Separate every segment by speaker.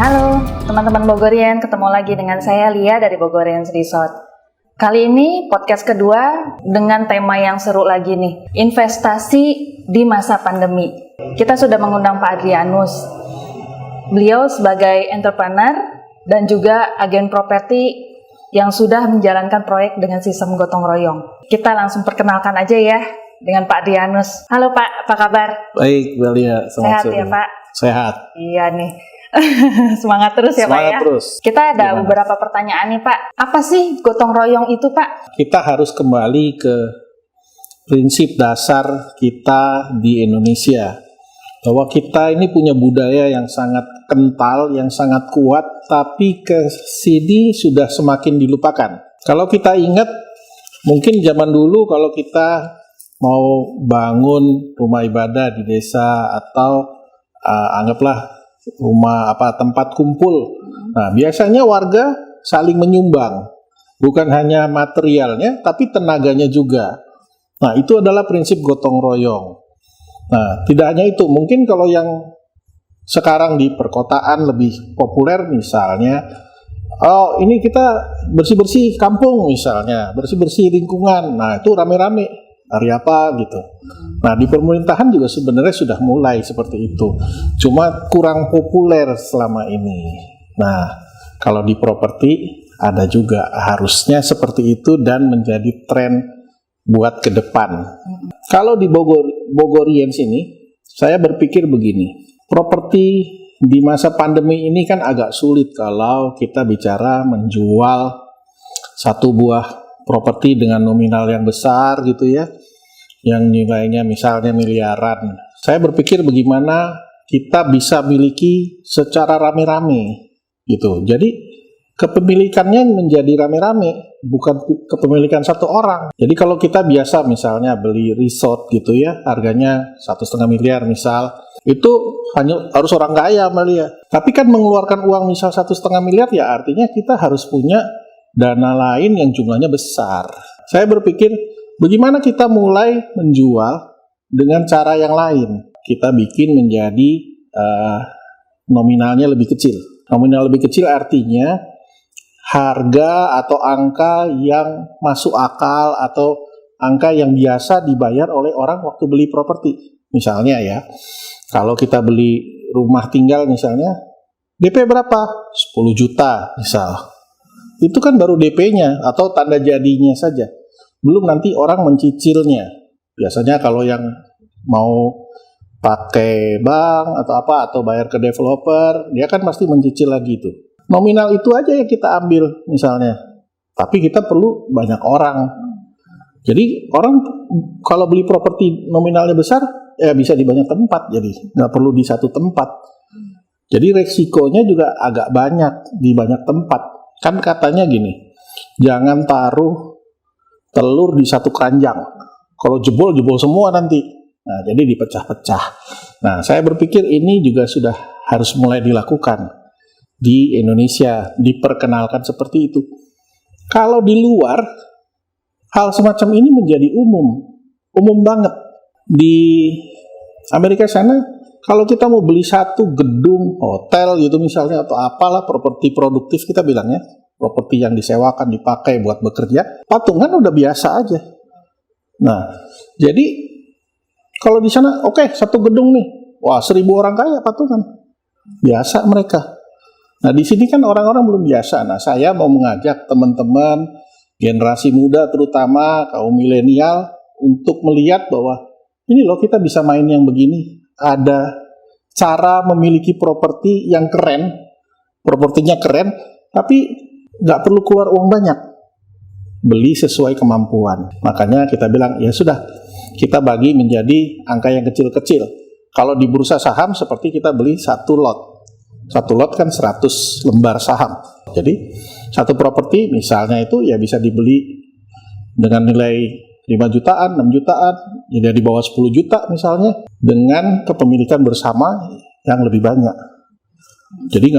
Speaker 1: Halo teman-teman Bogorian, ketemu lagi dengan saya Lia dari Bogorians Resort. Kali ini podcast kedua dengan tema yang seru lagi nih, investasi di masa pandemi. Kita sudah mengundang Pak Adrianus. Beliau sebagai entrepreneur dan juga agen properti yang sudah menjalankan proyek dengan sistem gotong royong. Kita langsung perkenalkan aja ya dengan Pak Adrianus. Halo Pak, apa kabar?
Speaker 2: Baik, Lia.
Speaker 1: Sehat ya Pak?
Speaker 2: Sehat.
Speaker 1: Iya nih. Semangat terus ya Pak ya.
Speaker 2: Terus.
Speaker 1: Kita ada beberapa pertanyaan nih Pak. Apa sih gotong royong itu Pak?
Speaker 2: Kita harus kembali ke prinsip dasar kita di Indonesia. Bahwa kita ini punya budaya yang sangat kental, yang sangat kuat, tapi ke sini sudah semakin dilupakan. Kalau kita ingat, mungkin zaman dulu kalau kita mau bangun rumah ibadah di desa atau anggaplah rumah tempat kumpul. Nah, biasanya warga saling menyumbang, bukan hanya materialnya, tapi tenaganya juga. Nah, itu adalah prinsip gotong royong. Nah, tidak hanya itu, mungkin kalau yang sekarang di perkotaan lebih populer misalnya, ini kita bersih-bersih kampung misalnya, bersih-bersih lingkungan. Nah, itu rame-rame. Hari apa gitu. Nah, di pemerintahan juga sebenarnya sudah mulai seperti itu. Cuma kurang populer selama ini. Nah, kalau di properti ada juga harusnya seperti itu dan menjadi tren buat ke depan. Kalau di Bogorians ini, saya berpikir begini. Properti di masa pandemi ini kan agak sulit kalau kita bicara menjual satu buah properti dengan nominal yang besar gitu ya, yang nilainya misalnya miliaran. Saya berpikir bagaimana kita bisa miliki secara rame-rame gitu. Jadi kepemilikannya menjadi rame-rame, bukan kepemilikan satu orang. Jadi kalau kita biasa misalnya beli resort gitu ya, harganya 1,5 miliar misal, itu hanya harus orang kaya Malia. Tapi kan mengeluarkan uang misal 1,5 miliar ya artinya kita harus punya dana lain yang jumlahnya besar. Saya berpikir, bagaimana kita mulai menjual dengan cara yang lain? Kita bikin menjadi nominalnya lebih kecil. Nominal lebih kecil artinya harga atau angka yang masuk akal atau angka yang biasa dibayar oleh orang waktu beli properti. Misalnya ya, kalau kita beli rumah tinggal misalnya, DP berapa? 10 juta misal. Itu kan baru DP-nya atau tanda jadinya saja. Belum nanti orang mencicilnya. Biasanya kalau yang mau pakai bank atau bayar ke developer, dia kan pasti mencicil lagi itu. Nominal itu aja yang kita ambil misalnya. Tapi kita perlu banyak orang. Jadi orang kalau beli properti nominalnya besar, ya bisa di banyak tempat. Jadi nggak perlu di satu tempat. Jadi resikonya juga agak banyak di banyak tempat. Kan katanya gini, jangan taruh telur di satu keranjang. Kalau jebol semua nanti. Nah, jadi dipecah-pecah. Nah, saya berpikir ini juga sudah harus mulai dilakukan di Indonesia, diperkenalkan seperti itu. Kalau di luar, hal semacam ini menjadi umum banget. Di Amerika sana, kalau kita mau beli satu gedung, hotel gitu misalnya, atau apalah properti produktif kita bilangnya, properti yang disewakan, dipakai buat bekerja, patungan udah biasa aja. Nah, jadi kalau di sana, oke, satu gedung nih, wah 1.000 orang kaya patungan, biasa mereka. Nah, di sini kan orang-orang belum biasa. Nah, saya mau mengajak teman-teman generasi muda, terutama kaum milenial, untuk melihat bahwa ini loh kita bisa main yang begini. Ada cara memiliki properti yang keren, propertinya keren, tapi nggak perlu keluar uang banyak, beli sesuai kemampuan. Makanya kita bilang, ya sudah, kita bagi menjadi angka yang kecil-kecil. Kalau di bursa saham seperti kita beli satu lot kan 100 lembar saham. Jadi satu properti misalnya itu ya bisa dibeli dengan nilai 5 jutaan, 6 jutaan, jadi di bawah 10 juta misalnya, dengan kepemilikan bersama yang lebih banyak. Jadi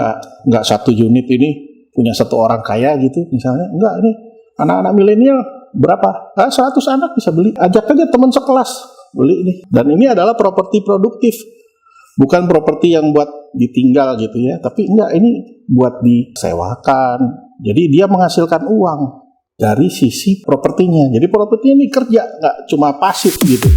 Speaker 2: nggak satu unit ini punya satu orang kaya gitu misalnya, enggak, ini anak-anak milenial berapa? 100 anak bisa beli, ajak aja teman sekelas beli ini. Dan ini adalah properti produktif. Bukan properti yang buat ditinggal gitu ya, tapi enggak, ini buat disewakan. Jadi dia menghasilkan uang dari sisi propertinya. Jadi propertinya ini kerja, nggak cuma pasif gitu.